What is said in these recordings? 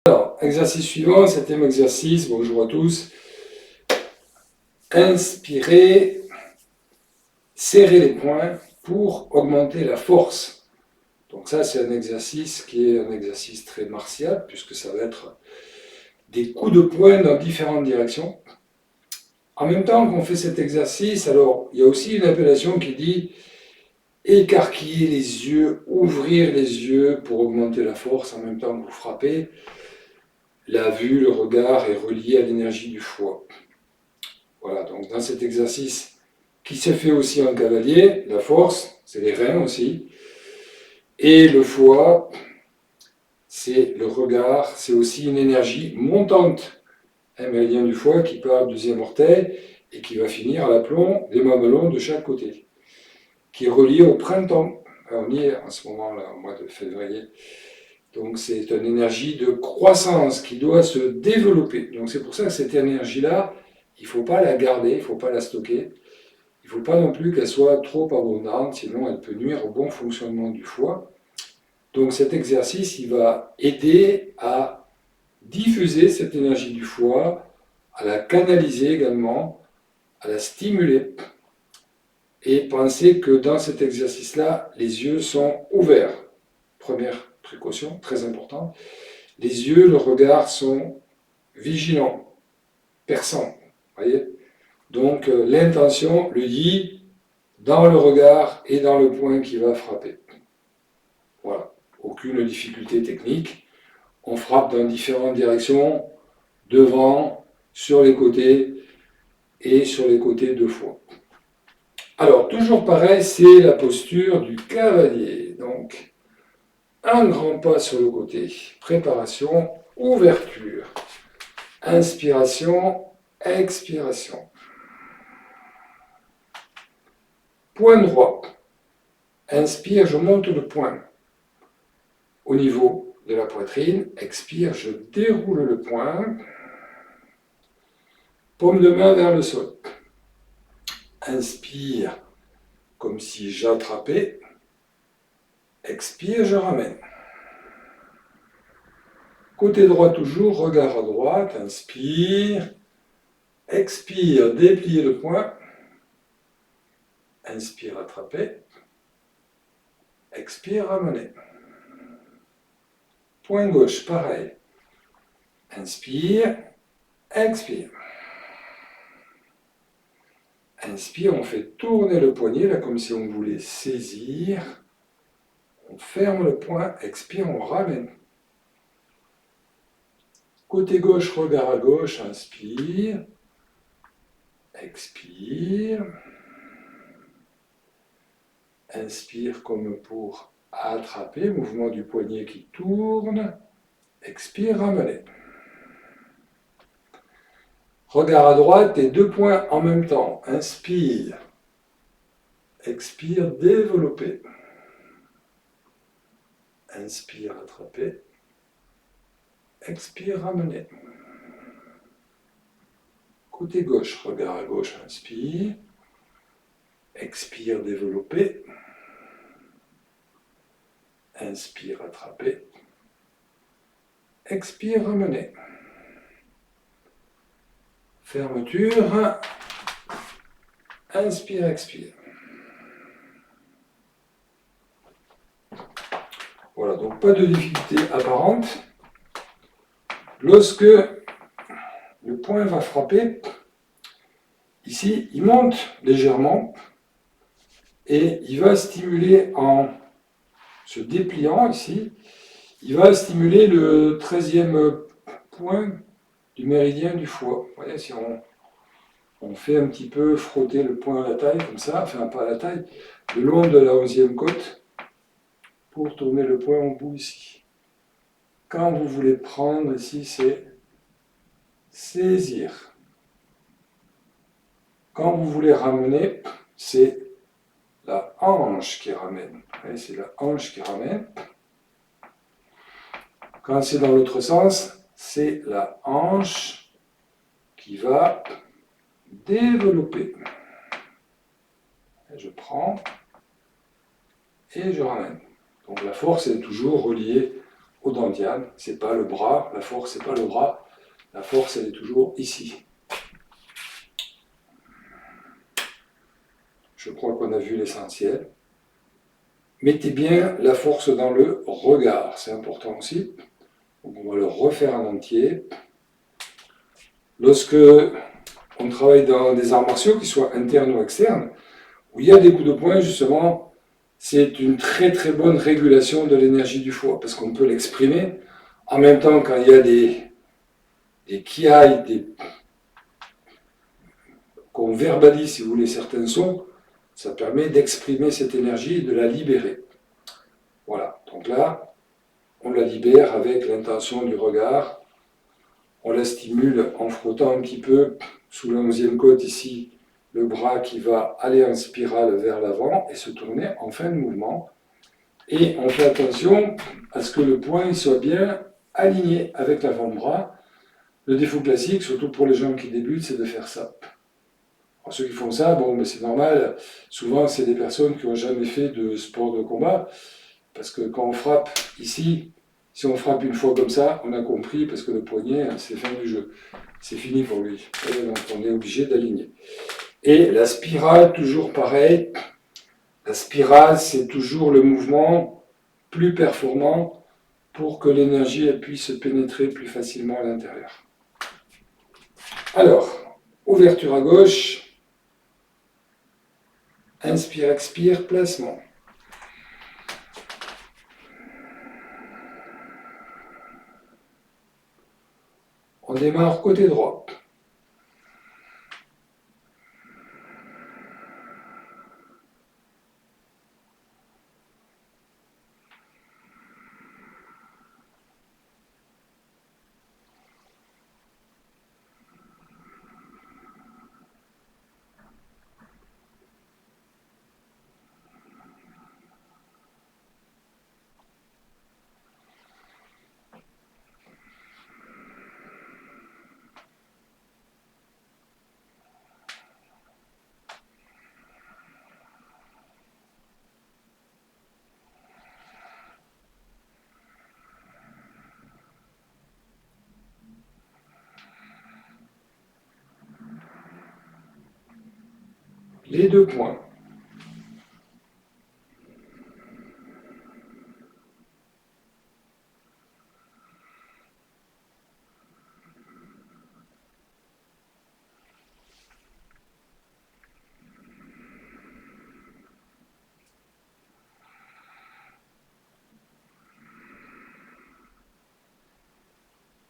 Alors, exercice suivant, 7e exercice, bonjour à tous. Inspirez, serrez les poings pour augmenter la force. Donc ça, c'est un exercice qui est un exercice très martial, puisque ça va être des coups de poing dans différentes directions. En même temps qu'on fait cet exercice, alors il y a aussi une appellation qui dit écarquiller les yeux, ouvrir les yeux pour augmenter la force en même temps que vous frappez. La vue, le regard est relié à l'énergie du foie. Voilà, donc dans cet exercice qui se fait aussi en cavalier, la force, c'est les reins aussi, et le foie, c'est le regard, c'est aussi une énergie montante, un méridien du foie qui part du deuxième orteil et qui va finir à l'aplomb des mamelons de chaque côté, qui est relié au printemps. On y est en ce moment-là, au mois de février. Donc c'est une énergie de croissance qui doit se développer. Donc c'est pour ça que cette énergie-là, il ne faut pas la garder, il ne faut pas la stocker. Il ne faut pas non plus qu'elle soit trop abondante, sinon elle peut nuire au bon fonctionnement du foie. Donc cet exercice, il va aider à diffuser cette énergie du foie, à la canaliser également, à la stimuler. Et pensez que dans cet exercice-là, les yeux sont ouverts. Première précaution, très importante. Les yeux, le regard sont vigilants, perçants. Voyez. Donc l'intention, le yi, dans le regard et dans le point qui va frapper. Voilà, aucune difficulté technique. On frappe dans différentes directions, devant, sur les côtés et sur les côtés deux fois. Alors, toujours pareil, c'est la posture du cavalier. Donc, un grand pas sur le côté. Préparation, ouverture. Inspiration, expiration. Point droit. Inspire, je monte le poing au niveau de la poitrine. Expire, je déroule le poing. Paume de main vers le sol. Inspire, comme si j'attrapais. Expire, je ramène. Côté droit toujours, regard à droite. Inspire. Expire, déplier le poing. Inspire, attraper. Expire, ramener. Poing gauche, pareil. Inspire, expire. Inspire, on fait tourner le poignet, là, comme si on voulait saisir. On ferme le poing, expire, on ramène. Côté gauche, regard à gauche, inspire. Expire. Inspire comme pour attraper, mouvement du poignet qui tourne. Expire, ramener. Regard à droite et deux points en même temps. Inspire. Expire, développer. Inspire, attraper. Expire, ramener. Côté gauche, regard à gauche, inspire. Expire, développer. Inspire, attraper. Expire, ramener. Fermeture. Inspire, expire. Voilà, donc pas de difficulté apparente. Lorsque le poing va frapper, ici, il monte légèrement et il va stimuler en se dépliant ici, il va stimuler le 13e point du méridien du foie. Vous voyez, si on fait un petit peu frotter le poing à la taille, comme ça, enfin pas à la taille, le long de la 11e côte, pour tourner le poing en bout ici. Quand vous voulez prendre ici, c'est saisir. Quand vous voulez ramener, c'est la hanche qui ramène. C'est la hanche qui ramène. Quand c'est dans l'autre sens, c'est la hanche qui va développer. Je prends et je ramène. Donc la force est toujours reliée au dantian, c'est pas le bras, la force c'est pas le bras, la force elle est toujours ici. Je crois qu'on a vu l'essentiel. Mettez bien la force dans le regard, c'est important aussi. Donc on va le refaire en entier. Lorsque on travaille dans des arts martiaux, qu'ils soient internes ou externes, où il y a des coups de poing, justement, c'est une très très bonne régulation de l'énergie du foie, parce qu'on peut l'exprimer. En même temps, quand il y a des kiaïs, qu'on verbalise, si vous voulez, certains sons, ça permet d'exprimer cette énergie et de la libérer. Voilà, donc là, on la libère avec l'intention du regard. On la stimule en frottant un petit peu sous la 11e côte ici, le bras qui va aller en spirale vers l'avant et se tourner en fin de mouvement. Et on fait attention à ce que le poing soit bien aligné avec l'avant-bras. Le défaut classique, surtout pour les gens qui débutent, c'est de faire ça. Alors, ceux qui font ça, bon, mais c'est normal. Souvent, c'est des personnes qui n'ont jamais fait de sport de combat. Parce que quand on frappe ici, si on frappe une fois comme ça, on a compris, parce que le poignet, c'est fin du jeu. C'est fini pour lui. Et donc, on est obligé d'aligner. Et la spirale, toujours pareil. La spirale, c'est toujours le mouvement plus performant pour que l'énergie puisse pénétrer plus facilement à l'intérieur. Alors, ouverture à gauche. Inspire, expire, placement. On démarre côté droit. Les deux points.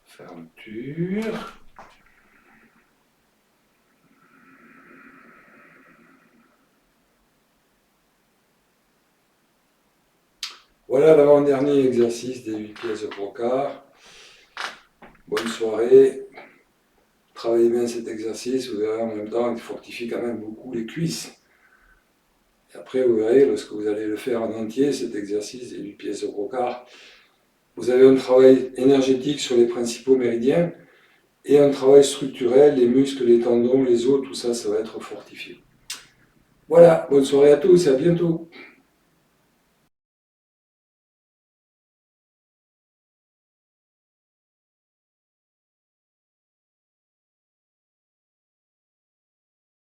Fermeture. Voilà l'avant-dernier exercice des 8 pièces de brocart. Bonne soirée. Travaillez bien cet exercice. Vous verrez en même temps, il fortifie quand même beaucoup les cuisses. Et après, vous verrez, lorsque vous allez le faire en entier, cet exercice des 8 pièces de brocart, vous avez un travail énergétique sur les principaux méridiens et un travail structurel, les muscles, les tendons, les os, tout ça, ça va être fortifié. Voilà, bonne soirée à tous et à bientôt.